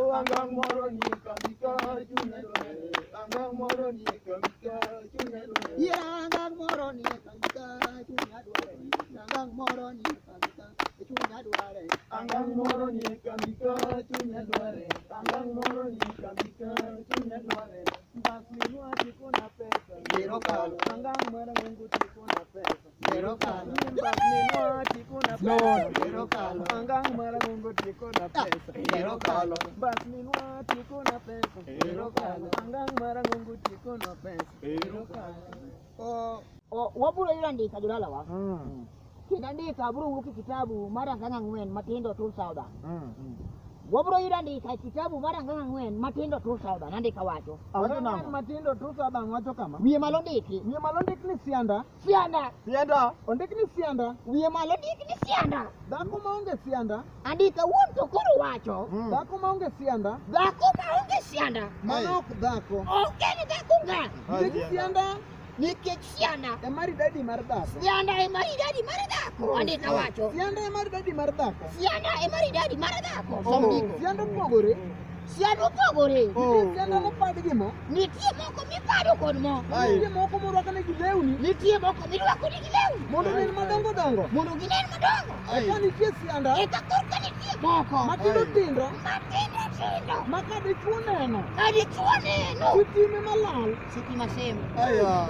Angang moro ni kamika chunya dware. Angang moro ni kamika chunya dware. Yeah, angang moro ni kamika chunya dware. Angang moro ni kamika chunya dware. Angang moro ni kamika chunya dware. Angang moro ni kamika chunya dware. Mbasminwa tiko na pesa. Zero kalo. Angang moro Mungu tiko na pesa. Zero kalo. Mbasminwa tiko na pesa. Zero kalo. Angang moro Mungu tiko na pesa. Zero kalo. Mbasminwa tiko na pesa. Zero kalo. Angang moro Mungu tiko na pesa. Zero kalo. Waburo irandika jolalawa. Kinandika burungu kitabu mara nganga ngwen matindo 2000. Waburo irandika kitabu mara nganga ngwen matindo 2000 nandika wacho. Awana matindo 2000 wacho kama. Wiye malondiki. Wiye malondiki ni sianda. Sianda. Sianda. Ondiki ni sianda. Wiye malondiki ni sianda. Dhako maonge sianda. Andika wuon to koro wacho. Dhako maonge sianda. Dhako maonge sianda. Manok dhako. Ok ni dhako nga. Nikech sianda Nikech sianda. e maridadi mar dhako. Sianda e maridadi mar dhako. Andika wacho. Sianda e maridadi mar dhako. Sianda e maridadi mar dhako. Sianda opogore. Sianda opogore. Nitie sianda mopad gi mo. Nitie moko mipado kod mo. Nitie moko morwakne gi lewni. Nitie moko mirwako nigi lewni. Mondo nen madongo dongo. Mondo ginen madongo. Eka nitie sianda Eka korka nitie moko. matindo tindo Matindo tindo. ma ka dichuo neno Ka dichuo neno. sitime malal. Sitima sem. Aya.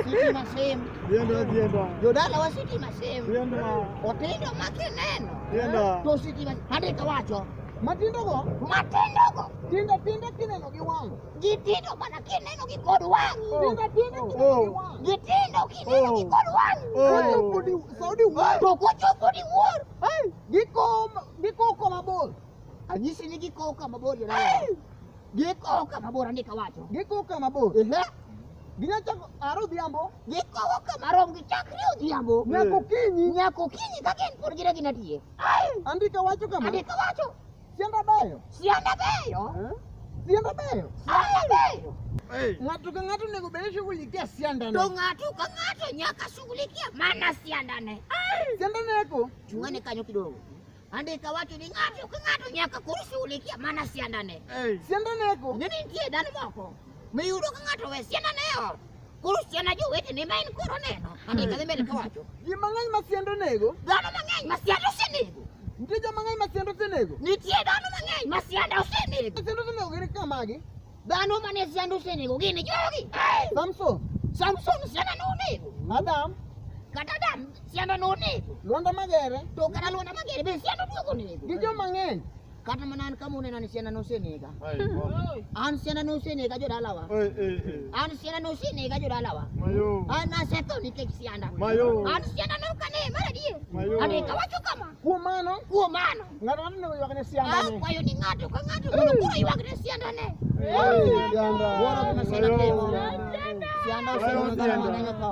Sitima sem. Dienda. Jodala wa sitima sem. Dienda. Otindo makineno. Dienda. To sitima. Andika wacho. Matindo go. Matindo go. Tindo tindo kineno gi wang'. Gitindo mana kineno gi kod wang'i. Tindo tindo kineno gi wang'. Gitindo kineno gi kod wang'i. Kochopo di Saudi wuor. To kochopo di wuor. Gikoko mabor. Anyisi ni gikowo kama bor jodala. Gikowo kama bor andika wacho. Gikoko mabor. Ehe. Ginyachako aro odhiambo. Gikowo kama rom gichakre odhiambo. Nyako kinyi. Nyako kinyi ka gin pod gine ginatie. Andika wacho kama. Andika wacho. Sianda beyo. Sianda beyo. Sianda beyo. Sianda beyo. Ng'ato ka ng'ato onego bed ni shughulikia sianda To ne. ng'ato ka ng'ato nyaka shughulikia mana siandane. Sianda neko. Chungane kanyo kidogo. Andika wacho ni ng'ato ka ng'ato nyaka koro shughulikia mana siandane. Sianda neko. Ng'eni nitie dhano moko miyudo ka ng'ato we siandane e ot. Koro sianda jowetene ma en koro neno. Andika dhi mbele kawacho. Ji mang'eny ma sianda onego. Dhano mang'eny ma sianda osenego. Nitie joma mang'eny ma sianda osenego. Nitie dhano mang'eny ma sianda osenego. Sianda osenego gin kamagi. Dhano mane sianda osenego gin jogi. Samson. Samson sianda nonego. Adam. Kata Adam sianda nonego. Luanda Magere. To kata Luanda Magere be sianda duogo nego. Gi joma ng'eny. Kata mana an kama uneno ni sianda nosenega. An sianda nosenega jodalawa. An sianda nosenega jodalawa. An asetho nikech sianda. An sianda nokane mar adier. Andika wacho kama. Kuom mano, Kuom mano, ng'ato onego ywak ne sianda ne. akwayo ni ng'ato ka ng'ato mondo koro ywag ne siandane. Sianda. Wuoro gima sianda timo. Sianda osenego dhano mang'eny otho.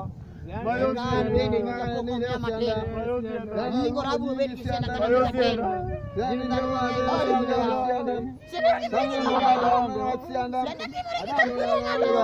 An bende nyaka pok omiya matin. Nyingo rabuo bende gi sianda kata matin. Gin dhano mang'eny mosenego. Sianda timore gima Sianda. Sianda timore gima